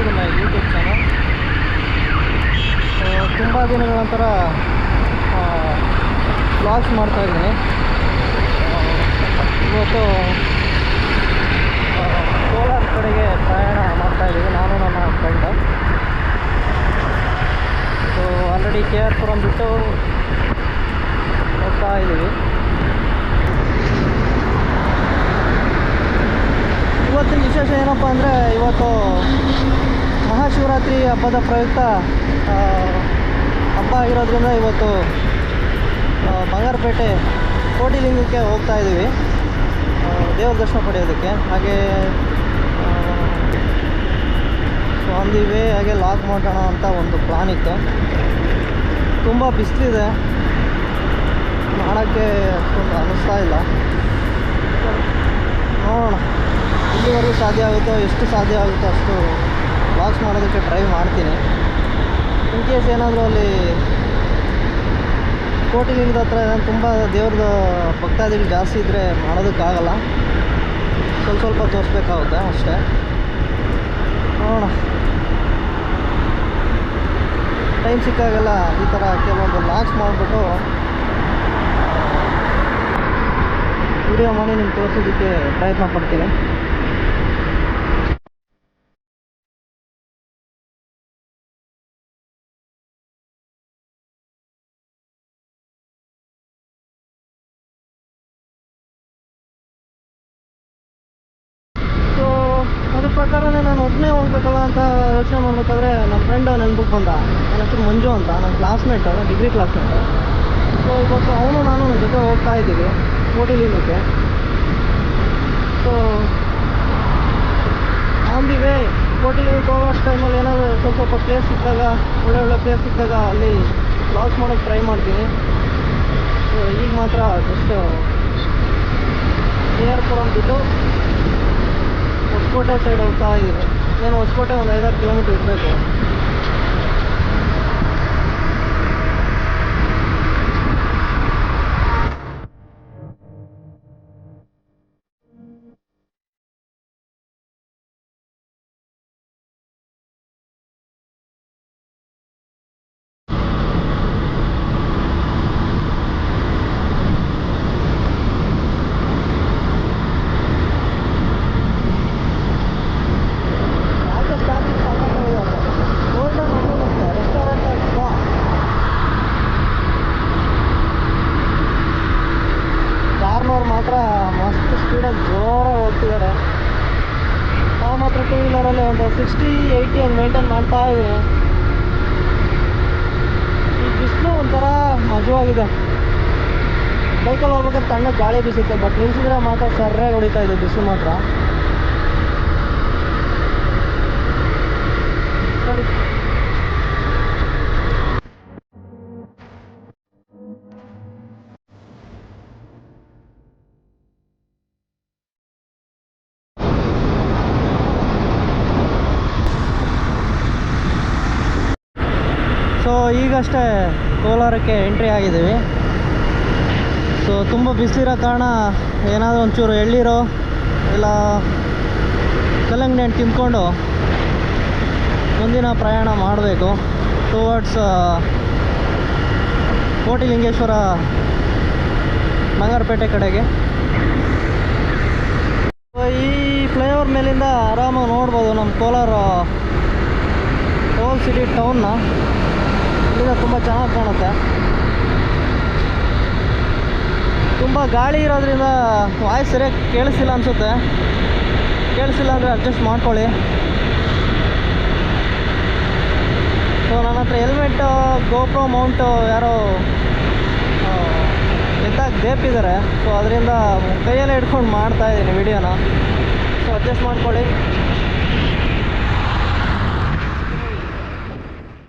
To my YouTube channel. ತುಂಬ ದಿನಗಳ ನಂತರ ವ್ಲಾಗ್ಸ್ ಮಾಡ್ತಾಯಿದ್ದೀನಿ. ಇವತ್ತು ಕೋಲಾರ ಕಡೆಗೆ ಪ್ರಯಾಣ ಮಾಡ್ತಾಯಿದ್ದೀವಿ, ನಾನು ನನ್ನ friend. So already K R Puram ಬಿಟ್ಟು ಹೋಗ್ತಾ ಇದ್ದೀವಿ. ಇವತ್ತಿನ ವಿಶೇಷ ಏನಪ್ಪ ಅಂದರೆ, ಇವತ್ತು ಮಹಾಶಿವರಾತ್ರಿ ಹಬ್ಬದ ಪ್ರಯುಕ್ತ ಹಬ್ಬ ಆಗಿರೋದ್ರಿಂದ ಇವತ್ತು ಬಂಗಾರಪೇಟೆ ಕೋಟಿಲಿಂಗಕ್ಕೆ ಹೋಗ್ತಾ ಇದ್ದೀವಿ ದೇವ್ರ ದರ್ಶನ ಪಡೆಯೋದಕ್ಕೆ. ಹಾಗೆ ಸೊ ಆನ್ ದಿ ವೇ ಹಾಗೆ ಲಾಗ್ ಮಾಡೋಣ ಅಂತ ಒಂದು ಪ್ಲಾನ್ ಇತ್ತು. ತುಂಬ ಬಿಸಿಲಿದೆ, ಮಾಡೋಕ್ಕೆ ಅಷ್ಟೊಂದು ಅನ್ನಿಸ್ತಾ ಇಲ್ಲ. ನೋಡೋಣ ಇಲ್ಲಿವರೆಗೂ ಸಾಧ್ಯ ಆಗುತ್ತೋ, ಎಷ್ಟು ಸಾಧ್ಯ ಆಗುತ್ತೋ ಅಷ್ಟು ವ್ಲಾಗ್ಸ್ ಮಾಡೋದಕ್ಕೆ ಟ್ರೈ ಮಾಡ್ತೀನಿ. ಇನ್ ಕೇಸ್ ಏನಾದರೂ ಅಲ್ಲಿ ಕೋಟಿಲಿಂಗದ ಹತ್ರ ತುಂಬ ದೇವ್ರದ ಭಕ್ತಾದಿಗಳು ಜಾಸ್ತಿ ಇದ್ದರೆ ಮಾಡೋದಕ್ಕಾಗಲ್ಲ, ಸ್ವಲ್ಪ ತೋರಿಸ್ಬೇಕಾಗುತ್ತೆ ಅಷ್ಟೇ. ನೋಡೋಣ, ಟೈಮ್ ಸಿಕ್ಕಾಗೆಲ್ಲ ಈ ಥರ ಕೆಲವೊಂದು ವ್ಲಾಗ್ಸ್ ಮಾಡಿಬಿಟ್ಟು ವಿಡಿಯೋ ಮಾಡಿ ನಿಮ್ಗೆ ತೋರಿಸೋದಕ್ಕೆ ಪ್ರಯತ್ನ ಪಡ್ತೀನಿ. ಅದ್ರ ಪ್ರಕಾರನೇ ನಾನು ಒಬ್ಬನೇ ಹೋಗ್ಬೇಕಲ್ಲ ಅಂತ ಯೋಚನೆ ಮಾಡ್ಬೇಕಾದ್ರೆ ನಮ್ಮ ಫ್ರೆಂಡ್ ನೆನ್ಪಿಗೆ ಬಂದ. ನನ್ನ ಹೆಸರು ಮಂಜು ಅಂತ, ನನ್ನ ಕ್ಲಾಸ್ಮೇಟು, ಡಿಗ್ರಿ ಕ್ಲಾಸ್ಮೇಟು. ಸೊ ಇವತ್ತು ಅವನು ನಾನು ನನ್ನ ಜೊತೆ ಹೋಗ್ತಾ ಇದ್ದೀವಿ ಕೋಟಿಲಿಂಗಕ್ಕೆ. ಸೊ ಆನ್ ದಿ ವೇ ಕೋಟಿಲಿಂಗಕ್ಕೆ ಹೋಗೋಷ್ಟು ಟೈಮಲ್ಲಿ ಏನಾದರೂ ಸ್ವಲ್ಪ ಪ್ಲೇಸ್ ಸಿಕ್ಕಾಗ, ಒಳ್ಳೆ ಪ್ಲೇಸ್ ಸಿಕ್ಕಾಗ ಅಲ್ಲಿ ವ್ಲಾಗ್ಸ್ ಮಾಡೋಕ್ಕೆ ಟ್ರೈ ಮಾಡ್ತೀನಿ. ಸೊ ಈಗ ಮಾತ್ರ ಜಸ್ಟ್ ಕೆ ಆರ್ ಪುರಂ ಬಿಟ್ಟು ಹೊಸಕೋಟೆ ಸೈಡ್ ಹೋಗ್ತಾ ಇದ್ದೀವಿ. ಏನು ಹೊಸಕೋಟೆ ಒಂದು 5-6 ಕಿಲೋಮೀಟ್ರ್ ಇರಬೇಕು. ಮಾತ್ರ ಮಸ್ತ್ ಸ್ಪೀಡಾಗಿ ಜೋರಾಗಿ ಹೋಗ್ತಿದ್ದಾರೆ. ನಾವು ಮಾತ್ರ ಟೂ ವೀಲರಲ್ಲಿ ಒಂದು 60-80 ಹಂಗೆ ಮೇಂಟೈನ್ ಮಾಡ್ತಾ ಇದ್ದೀನಿ. ಈ ಬಿಸಿಲು ಒಂಥರ ಮಜವಾಗಿದೆ. ಬೈಕಲ್ಲಿ ಹೋಗ್ಬೇಕಾದ್ರೆ ತಣ್ಣಗೆ ಗಾಳಿ ಬೀಸುತ್ತೆ, ಬಟ್ ನಿಲ್ಸಿದ್ರೆ ಮಾತ್ರ ಸರ್ರಾಗಿ ಹೊಡಿತಾ ಇದೆ ಬಿಸಿಲು ಮಾತ್ರ. ಸರಿ, ಸೊ ಈಗಷ್ಟೇ ಕೋಲಾರಕ್ಕೆ ಎಂಟ್ರಿ ಆಗಿದ್ದೀವಿ. ಸೊ ತುಂಬ ಬಿಸಿಲಿರೋ ಕಾರಣ ಏನಾದರೂ ಒಂಚೂರು ಎಳ್ಳೀರೋ ಇಲ್ಲ ಕಲ್ಲಂಗಡಿ ಹಣ್ಣು ತಿಂದ್ಕೊಂಡು ಮುಂದಿನ ಪ್ರಯಾಣ ಮಾಡಬೇಕು ಟುವರ್ಡ್ಸ್ ಕೋಟಿಲಿಂಗೇಶ್ವರ ಬಂಗಾರಪೇಟೆ ಕಡೆಗೆ. ಈ ಫ್ಲೈಓವರ್ ಮೇಲಿಂದ ಆರಾಮಾಗಿ ನೋಡ್ಬೋದು ನಮ್ಮ ಕೋಲಾರ ಓಲ್ಡ್ ಸಿಟಿ ಟೌನ್ನ. ಇಲ್ಲಿಂದ ತುಂಬ ಚೆನ್ನಾಗಿ ಕಾಣುತ್ತೆ. ತುಂಬ ಗಾಳಿ ಇರೋದ್ರಿಂದ ವಾಯ್ಸ್ ಸರಿಯಾಗಿ ಕೇಳಿಸಿಲ್ಲ ಅನಿಸುತ್ತೆ. ಕೇಳಿಸಿಲ್ಲ ಅಂದರೆ ಅಡ್ಜಸ್ಟ್ ಮಾಡ್ಕೊಳ್ಳಿ. ಸೊ ನನ್ನ ಹತ್ರ ಹೆಲ್ಮೆಟ್, ಗೋಪ್ರೋ ಮೌಂಟು ಯಾರೋ ಎತ್ತಾಗಿ ದೇಪಿದ್ದಾರೆ. ಸೊ ಅದರಿಂದ ಕೈಯಲ್ಲೇ ಹಿಡ್ಕೊಂಡು ಮಾಡ್ತಾಯಿದ್ದೀನಿ ವಿಡಿಯೋನ. ಸೊ ಅಡ್ಜಸ್ಟ್ ಮಾಡ್ಕೊಳ್ಳಿ.